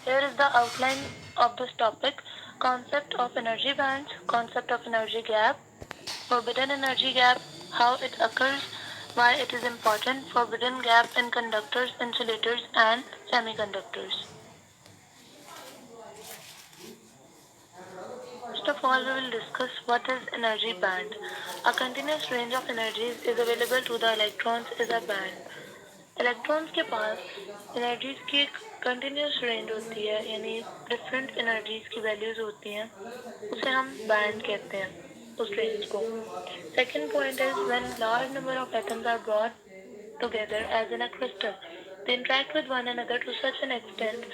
Here is the outline of this topic: concept of energy bands, concept of energy gap, forbidden energy gap, how it occurs, why it is important, forbidden gap in conductors, insulators, and semiconductors. First of all, we will discuss what is energy band. A continuous range of energies is available to the electrons is a band. Electrons के पास energies की एक continuous range होती है, यानी different energies की values होती हैं, उसे हम बैंड कहते हैं उस रेंज को. Second point is when large number of atoms are brought together as in a crystal. They interact with one another to such an extent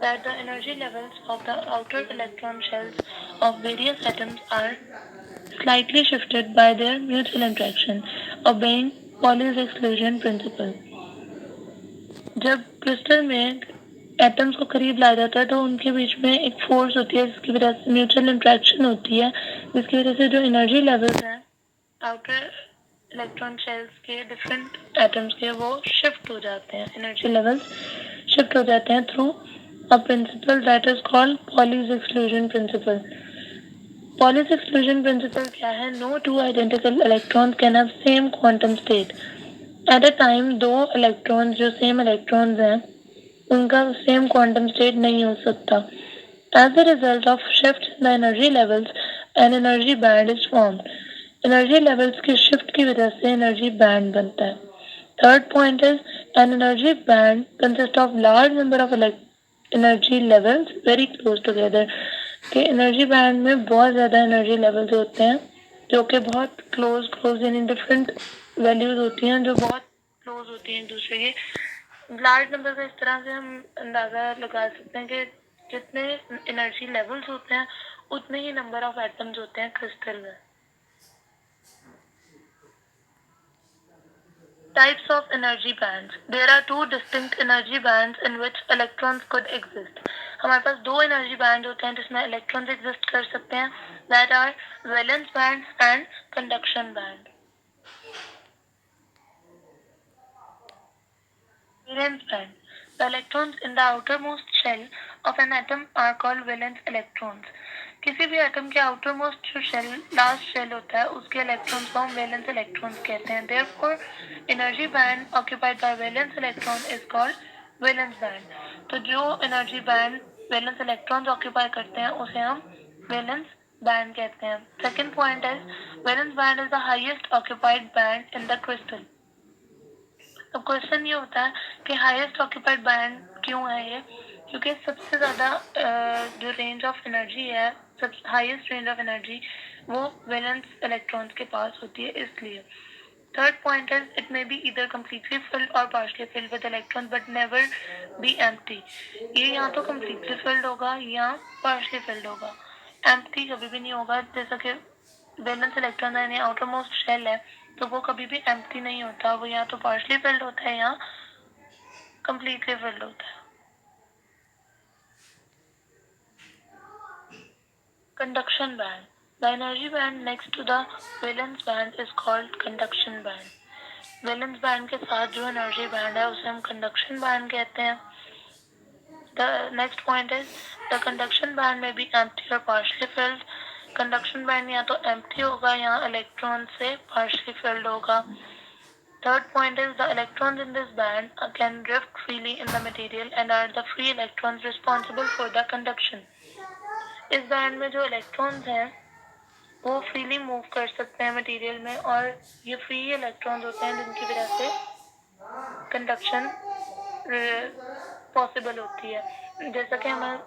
that the energy levels of the outer electron shells of various atoms are slightly shifted by their mutual interaction, obeying Pauli's exclusion principle. जब crystal में atoms को करीब लाया जाता है तो उनके बीच में एक फोर्स होती है जिसकी वजह से म्यूचुअल इंट्रैक्शन होती है, जिसकी वजह से जो एनर्जी लेवल्स हैं आउटर इलेक्ट्रॉन शेल्स के डिफरेंट एटम्स के वो शिफ्ट हो जाते हैं, एनर्जी लेवल्स शिफ्ट हो जाते हैं through a principle that is called Pauli's exclusion principle. Pauli's exclusion principle क्या है? No two identical electrons can have same quantum state. At a time दो इलेक्ट्रॉन्स जो सेम इलेक्ट्रॉन्स हैं उनका सेम क्वांटम स्टेट नहीं हो सकता. As a result of shift in the energy levels, an energy band is formed. Energy levels की shift की वजह से एनर्जी बैंड बनता है. Third point is an energy band consist of large number of energy levels very close together. के energy band में बहुत ज़्यादा एनर्जी लेवल्स होते हैं जो कि बहुत क्लोज क्लोज यानी डिफरेंट वैल्यूज होती हैं जो बहुत क्लोज होती हैं एक दूसरे के. लार्ज नंबर का इस तरह से हम अंदाज़ा लगा सकते हैं कि जितने एनर्जी लेवल्स होते हैं उतने ही नंबर ऑफ एटम्स होते हैं क्रिस्टल में. Types of energy bands. There are two distinct energy bands in which electrons could exist. हमारे पास दो एनर्जी बैंड होते हैं जिसमें इलेक्ट्रॉन्स एग्जिस्ट कर सकते हैं. That are valence band and conduction band. Valence band. The electrons in the outermost shell of an atom are called valence electrons. किसी भी एटम के आउटरमोस्ट जो शेल लास्ट शेल होता है उसके इलेक्ट्रॉन्स को हम वैलेंस इलेक्ट्रॉन्स कहते हैं. Therefore energy band occupied by valence electron is called valence band. तो जो energy band valence electrons occupy करते हैं उसे हम वैलेंस बैंड कहते हैं. Second point is valence band is the highest occupied band in the crystal. तो question ये होता है कि हाईएस्ट ऑक्यूपाइड बैंड क्यों है ये? क्योंकि सबसे ज़्यादा जो रेंज ऑफ एनर्जी है, सब हाईएस्ट रेंज ऑफ एनर्जी वो वैलेंस इलेक्ट्रॉन्स के पास होती है, इसलिए. Third point is it may be इधर कम्प्लीटली फिल्ड और partially filled with electron but never be empty. ये या तो कम्प्लीटली फिल्ड होगा या पार्शली फिल्ड होगा, एम्प्टी कभी भी नहीं होगा. जैसा कि वैलेंस इलेक्ट्रॉन यानी आउटर मोस्ट शेल है तो वो कभी भी एम्प्टी नहीं होता, वो या तो पार्शली फिल्ड होता है या कंप्लीटली फिल्ड होता है. Conduction band. The energy band next to the valence band is called conduction band. Valence band के साथ जो एनर्जी बैंड है उसे हम कंडक्शन बैंड कहते हैं. The next point is the conduction band में बी एम्प्टी और पार्शली फिल्ड. कंडक्शन बैंड या तो एम्प्टी होगा या इलेक्ट्रॉन से पार्शली फिल्ड होगा. Third point is the electrons in this band can drift freely in the material and are the free electrons responsible for the conduction. इस band में जो electrons हैं वो फ्रीली मूव कर सकते हैं मटेरियल में और ये फ्री इलेक्ट्रॉन्स होते हैं जिनकी वजह से कंडक्शन पॉसिबल होती है. जैसा कि हमें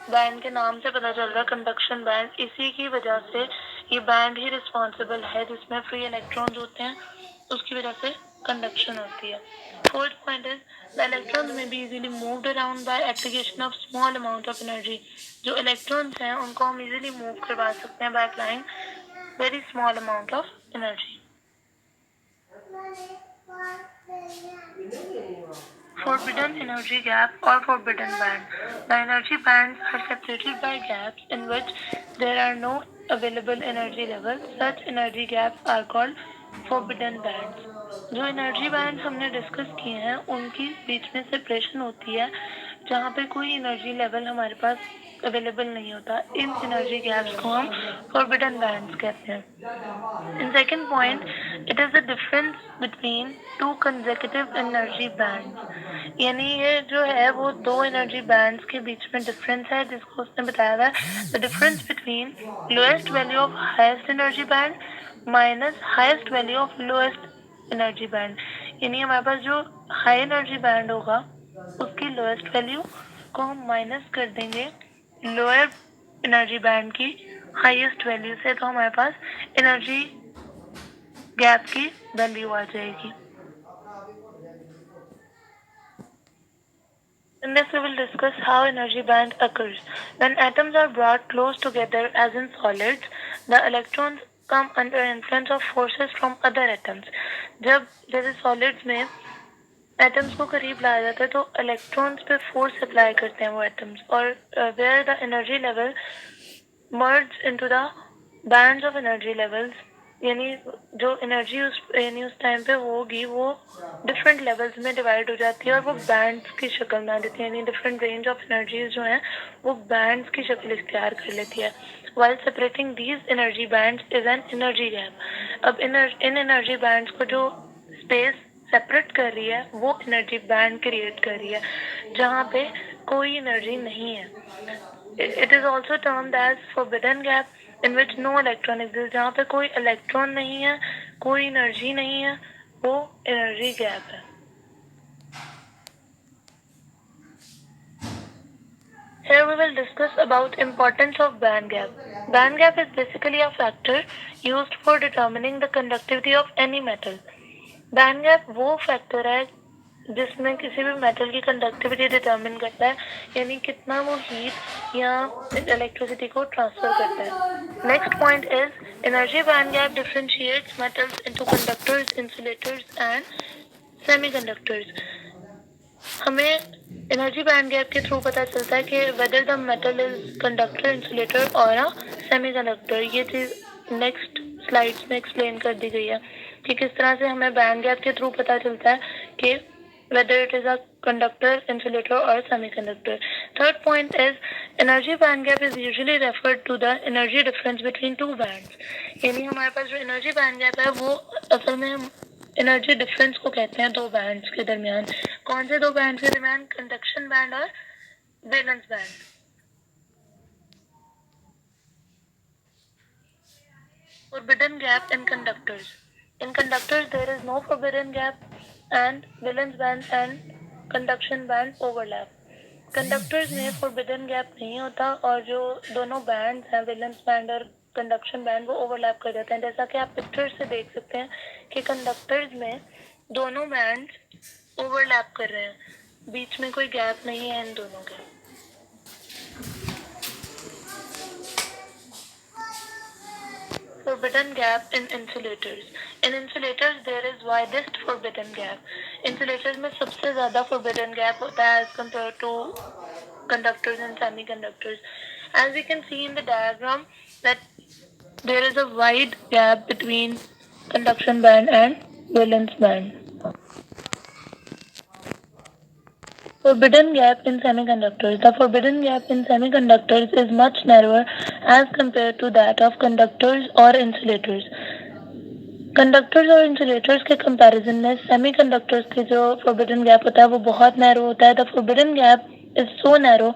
बैंड के नाम से पता चल रहा है कंडक्शन बैंड, इसी की वजह से ये बैंड ही रिस्पॉन्सिबल है जिसमें फ्री इलेक्ट्रॉन्स होते हैं, उसकी वजह से कंडक्शन होती है. Fourth point is the electrons में be easily moved around by application of small amount of energy. जो इलेक्ट्रॉन्स हैं उनको हम इजीली मूव करवा सकते हैं by applying very small amount of energy. Forbidden energy gap or forbidden band. The energy bands are separated by gaps in which there are no available energy levels. Such energy gaps are called forbidden bands. जो energy band हमने discuss किए हैं उनकी बीच में separation होती है जहाँ पे कोई एनर्जी लेवल हमारे पास अवेलेबल नहीं होता, इन एनर्जी गैप्स को हम फॉरबिडन बैंड्स कहते हैं। In second point, it is the difference between two consecutive energy bands, यानी ये जो है वो दो एनर्जी बैंड्स के बीच में डिफरेंस है, जिसको उसने बताया हुआ है the difference between lowest value of highest energy band minus highest value of lowest energy band. यानी हमारे पास जो हाई एनर्जी बैंड होगा उसकी लोएस्ट वैल्यू को हम माइनस कर देंगे लोअर एनर्जी बैंड की हाईएस्ट वैल्यू से, तो हमारे पास एनर्जी गैप की वैल्यू आ जाएगी। In this, we will discuss how energy band occurs. When atoms are brought close together, as in solids, the electrons come under influence of forces from other atoms. जब जैसे solids में atoms को करीब लाया जाता है तो इलेक्ट्रॉन्स पे फोर्स अप्लाई करते हैं वो एटम्स, और where the energy level merge into the bands of energy levels, यानी जो एनर्जी उस टाइम पे होगी वो डिफरेंट लेवल्स में डिवाइड हो जाती है और वो बैंड्स की शक्ल में आ देती है, यानी डिफरेंट रेंज ऑफ एनर्जीज जो हैं वो बैंड्स की शक्ल इख्तियार कर लेती है। While separating these energy bands is an energy gap. अब इन एनर्जी बैंड्स को जो स्पेस सेपरेट कर रही है वो एनर्जी बैंड क्रिएट कर रही है जहाँ पे कोई एनर्जी नहीं है। It is also termed as forbidden gap in which no electron exists. जहाँ पे कोई इलेक्ट्रॉन नहीं है, कोई एनर्जी नहीं है, वो एनर्जी गैप है। Here we will discuss about importance of band gap. Band gap is basically a factor used for determining the conductivity of any metal. Band gap वो फैक्टर है जिसमें किसी भी मेटल की कंडक्टिविटी डिटरमिन करता है, यानी कितना वो हीट या इलेक्ट्रिसिटी को ट्रांसफर करता है। Next point is energy band gap differentiates metals into conductors, insulators and semiconductors. हमें एनर्जी बैंड गैप के थ्रू पता चलता है कि whether the metal is conductor, insulator और अ सेमीकंडक्टर। ये चीज नेक्स्ट स्लाइड्स में एक्सप्लेन कर दी गई है कि किस तरह से हमें बैंड गैप के थ्रू पता चलता है कि whether it is a conductor, insulator or semiconductor. Third point is energy band gap is usually referred to the energy difference between two bands. यानी हमारे पास जो energy band gap है वो असल में हम energy difference को कहते हैं दो bands के दरमियान। कौन से दो bands के दरमियान? conduction band और valence band। Forbidden gap in conductors. In conductors there is no forbidden gap and valence band and conduction band overlap. Conductors में फोरबिडन गैप नहीं होता और जो दोनों बैंड हैं वैलेंस बैंड और कंडक्शन बैंड वो ओवरलैप कर जाते हैं। जैसा कि आप पिक्चर से देख सकते हैं कि कंडक्टर्स में दोनों बैंड ओवरलैप कर रहे हैं, बीच में कोई गैप नहीं है इन दोनों के। Forbidden gap in insulators. In insulators there is widest forbidden gap. Insulators में सबसे ज़्यादा forbidden gap होता है as compared to conductors and semiconductors. As we can see in the diagram that there is a wide gap between conduction band and valence band. Forbidden gap in semiconductors. The forbidden gap in semiconductors is much narrower as compared to that of conductors or insulators. Conductors और insulators के comparison में semiconductors के जो forbidden gap होता है वो बहुत narrow होता है। The forbidden gap is so narrow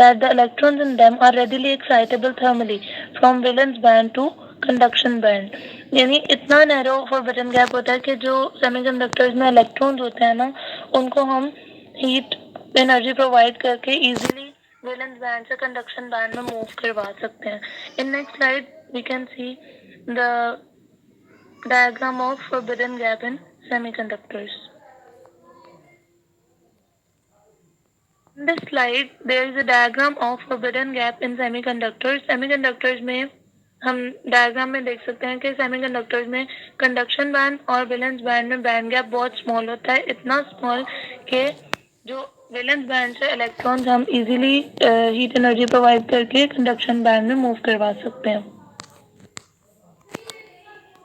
that the electrons in them are readily excitable thermally from valence band to conduction band. यानी इतना नैरो फोरबिडन गैप होता है कि जो सेमीकंडक्टर्स में इलेक्ट्रॉन्स होते हैं ना उनको हम हीट एनर्जी प्रोवाइड करके इजीली वैलेंस बैंड से कंडक्शन बैंड में मूव करवा सकते हैं। In next slide we can see the diagram of forbidden gap in semiconductors. In this slide, there is a diagram of forbidden gap in semiconductors. Semiconductors में हम diagram में देख सकते हैं कि semiconductors में conduction band और valence band में band gap बहुत small होता है, इतना small कि जो valence band से electrons हम easily heat energy provide करके conduction band में move करवा सकते हैं।